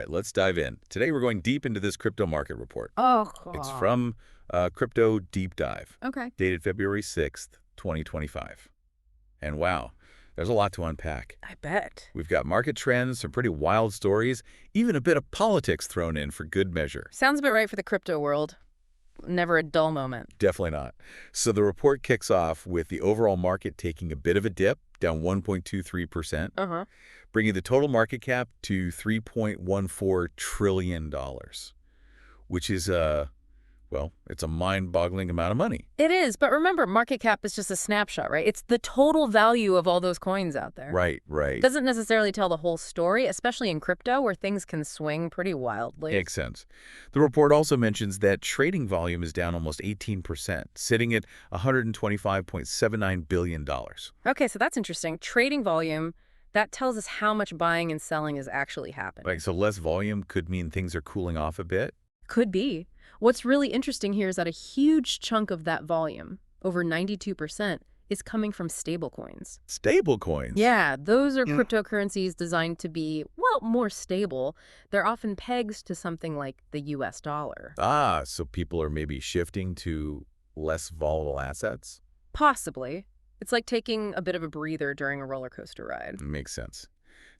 right, let's dive in. Today we're going deep into this crypto market report. Oh, It's from Crypto Deep Dive, okay. dated February 6th, 2025. And wow, there's a lot to unpack. I bet. We've got market trends, some pretty wild stories, even a bit of politics thrown in for good measure. Sounds about right for the crypto world. Never a dull moment. Definitely not. So the report kicks off with the overall market taking a bit of a dip, down 1.23%, Uh-huh. bringing the total market cap to $3.14 trillion, which is, well, it's a mind-boggling amount of money. It is, but remember, market cap is just a snapshot, right? It's the total value of all those coins out there. Right, right. Doesn't necessarily tell the whole story, especially in crypto where things can swing pretty wildly. Makes sense. The report also mentions that trading volume is down almost 18%, sitting at $125.79 billion. Okay, so that's interesting. Trading volume, that tells us how much buying and selling is actually happening. Right, so less volume could mean things are cooling off a bit. Could be. What's really interesting here is that a huge chunk of that volume, over 92%, is coming from stablecoins. Stablecoins? Yeah, those are cryptocurrencies designed to be, well, more stable. They're often pegged to something like the US dollar. Ah, so people are maybe shifting to less volatile assets? Possibly. It's like taking a bit of a breather during a roller coaster ride. Makes sense.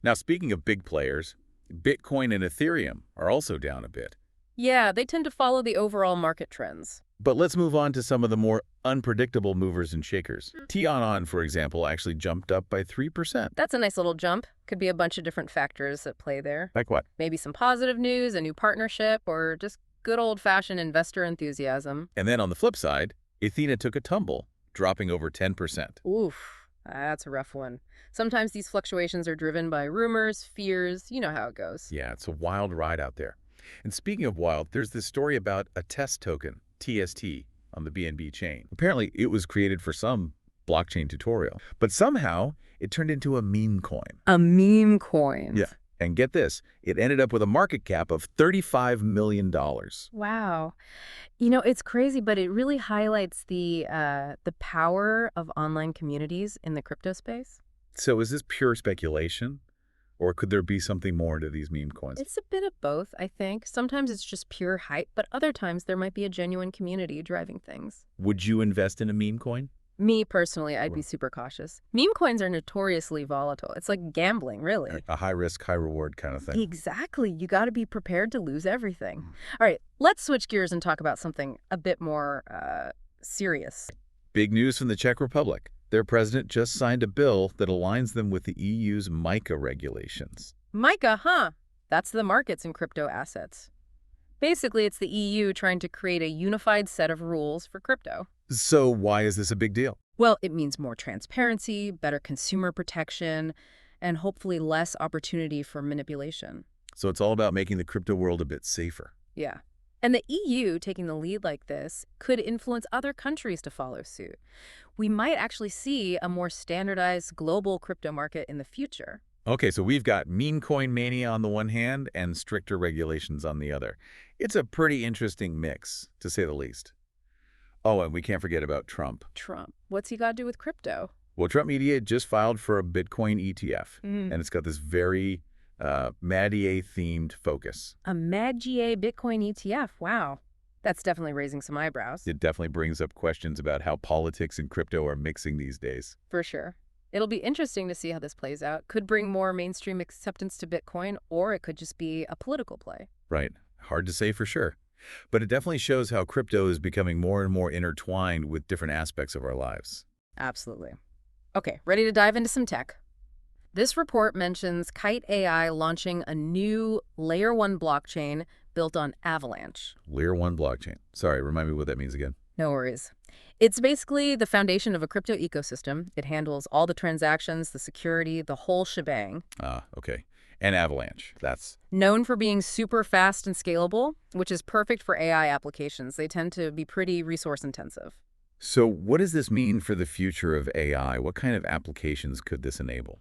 Now, speaking of big players, Bitcoin and Ethereum are also down a bit. Yeah, they tend to follow the overall market trends. But let's move on to some of the more unpredictable movers and shakers. Tianan, for example, actually jumped up by 3%. That's a nice little jump. Could be a bunch of different factors at play there. Like what? Maybe some positive news, a new partnership, or just good old-fashioned investor enthusiasm. And then on the flip side, Ethena took a tumble, dropping over 10%. Oof, that's a rough one. Sometimes these fluctuations are driven by rumors, fears, you know how it goes. Yeah, it's a wild ride out there. And speaking of wild, there's this story about a test token, TST, on the BNB chain. Apparently, it was created for some blockchain tutorial, but somehow it turned into a meme coin. A meme coin. Yeah. And get this, it ended up with a market cap of $35 million. Wow. You know, it's crazy, but it really highlights the power of online communities in the crypto space. So is this pure speculation? Or could there be something more to these meme coins? It's a bit of both, I think. Sometimes it's just pure hype, but other times there might be a genuine community driving things. Would you invest in a meme coin? Me, personally, I'd be super cautious. Meme coins are notoriously volatile. It's like gambling, really. A high-risk, high-reward kind of thing. Exactly. You got to be prepared to lose everything. All right, let's switch gears and talk about something a bit more serious. Big news from the Czech Republic. Their president just signed a bill that aligns them with the EU's MiCA regulations. MiCA, huh? That's the markets in crypto assets. Basically, it's the EU trying to create a unified set of rules for crypto. So why is this a big deal? Well, it means more transparency, better consumer protection, and hopefully less opportunity for manipulation. So it's all about making the crypto world a bit safer. Yeah. And the EU taking the lead like this could influence other countries to follow suit. We might actually see a more standardized global crypto market in the future. Okay, so we've got meme coin mania on the one hand and stricter regulations on the other. It's a pretty interesting mix, to say the least. Oh, and we can't forget about Trump. Trump. What's he got to do with crypto? Well, Trump Media just filed for a Bitcoin ETF, and it's got this very Madier-themed focus. A Madier Bitcoin ETF. Wow. That's definitely raising some eyebrows. It definitely brings up questions about how politics and crypto are mixing these days. For sure. It'll be interesting to see how this plays out. Could bring more mainstream acceptance to Bitcoin, or it could just be a political play. Right. Hard to say for sure. But it definitely shows how crypto is becoming more and more intertwined with different aspects of our lives. Absolutely. Okay, ready to dive into some tech? This report mentions Kite AI launching a new Layer 1 blockchain built on Avalanche. Layer 1 blockchain. Sorry, remind me what that means again. No worries. It's basically the foundation of a crypto ecosystem. It handles all the transactions, the security, the whole shebang. Ah, okay. And Avalanche. That's known for being super fast and scalable, which is perfect for AI applications. They tend to be pretty resource intensive. So what does this mean for the future of AI? What kind of applications could this enable?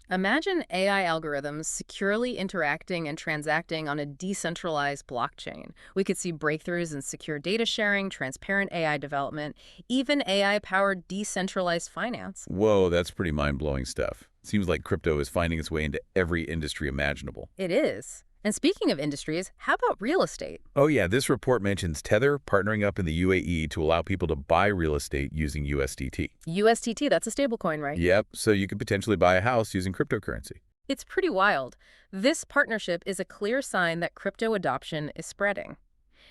Imagine AI algorithms securely interacting and transacting on a decentralized blockchain. We could see breakthroughs in secure data sharing, transparent AI development, even AI-powered decentralized finance. Whoa, that's pretty mind-blowing stuff. Seems like crypto is finding its way into every industry imaginable. It is. And speaking of industries, how about real estate? Oh yeah, this report mentions Tether partnering up in the UAE to allow people to buy real estate using USDT. USDT, that's a stablecoin, right? Yep, so you could potentially buy a house using cryptocurrency. It's pretty wild. This partnership is a clear sign that crypto adoption is spreading.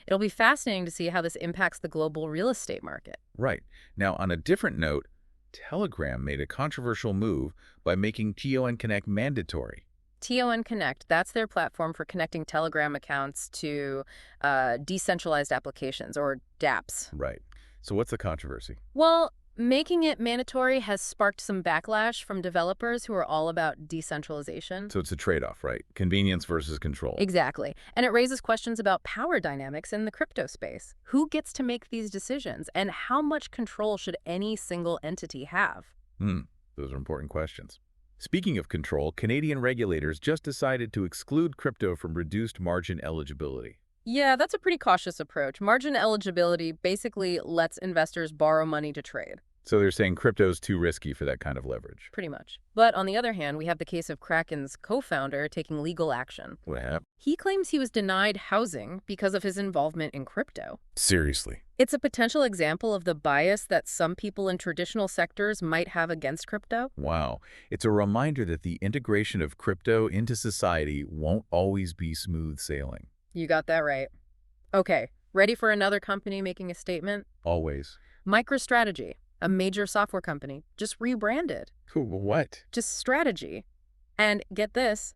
It'll be fascinating to see how this impacts the global real estate market. Right. Now, on a different note, Telegram made a controversial move by making TON Connect mandatory. TON Connect, that's their platform for connecting Telegram accounts to decentralized applications, or dApps. Right. So what's the controversy? Well, making it mandatory has sparked some backlash from developers who are all about decentralization. So it's a trade-off, right? Convenience versus control. Exactly. And it raises questions about power dynamics in the crypto space. Who gets to make these decisions, and how much control should any single entity have? Those are important questions. Speaking of control, Canadian regulators just decided to exclude crypto from reduced margin eligibility. Yeah, that's a pretty cautious approach. Margin eligibility basically lets investors borrow money to trade. So they're saying crypto's too risky for that kind of leverage. Pretty much. But on the other hand, we have the case of Kraken's co-founder taking legal action. What happened? He claims he was denied housing because of his involvement in crypto. Seriously. It's a potential example of the bias that some people in traditional sectors might have against crypto. Wow. It's a reminder that the integration of crypto into society won't always be smooth sailing. You got that right. Okay, ready for another company making a statement? Always. MicroStrategy, a major software company, just rebranded. What? Just strategy. And get this,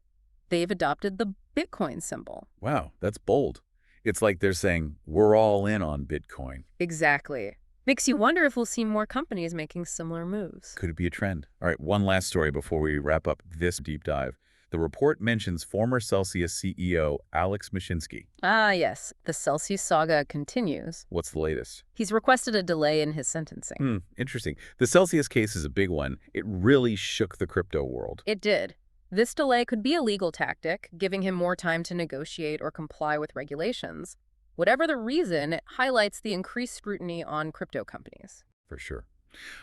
they've adopted the Bitcoin symbol. Wow, that's bold. It's like they're saying, we're all in on Bitcoin. Exactly. Makes you wonder if we'll see more companies making similar moves. Could it be a trend? All right, one last story before we wrap up this deep dive. The report mentions former Celsius CEO Alex Mashinsky. Ah, yes. The Celsius saga continues. What's the latest? He's requested a delay in his sentencing. Interesting. The Celsius case is a big one. It really shook the crypto world. It did. This delay could be a legal tactic, giving him more time to negotiate or comply with regulations. Whatever the reason, it highlights the increased scrutiny on crypto companies. For sure.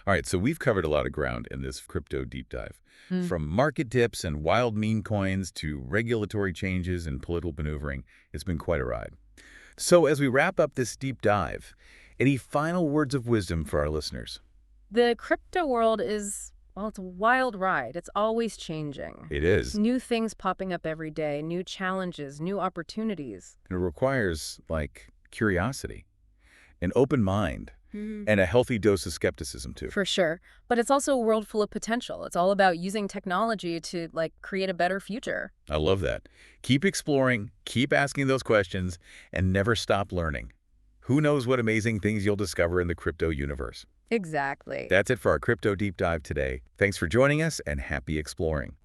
All right, so we've covered a lot of ground in this crypto deep dive. From market dips and wild meme coins to regulatory changes and political maneuvering, it's been quite a ride. So as we wrap up this deep dive, any final words of wisdom for our listeners? The crypto world is, well, it's a wild ride. It's always changing. It is. New things popping up every day, new challenges, new opportunities. It requires, curiosity, an open mind, and a healthy dose of skepticism, too. For sure. But it's also a world full of potential. It's all about using technology to, create a better future. I love that. Keep exploring, keep asking those questions, and never stop learning. Who knows what amazing things you'll discover in the crypto universe. Exactly. That's it for our Crypto Deep Dive today. Thanks for joining us, and happy exploring.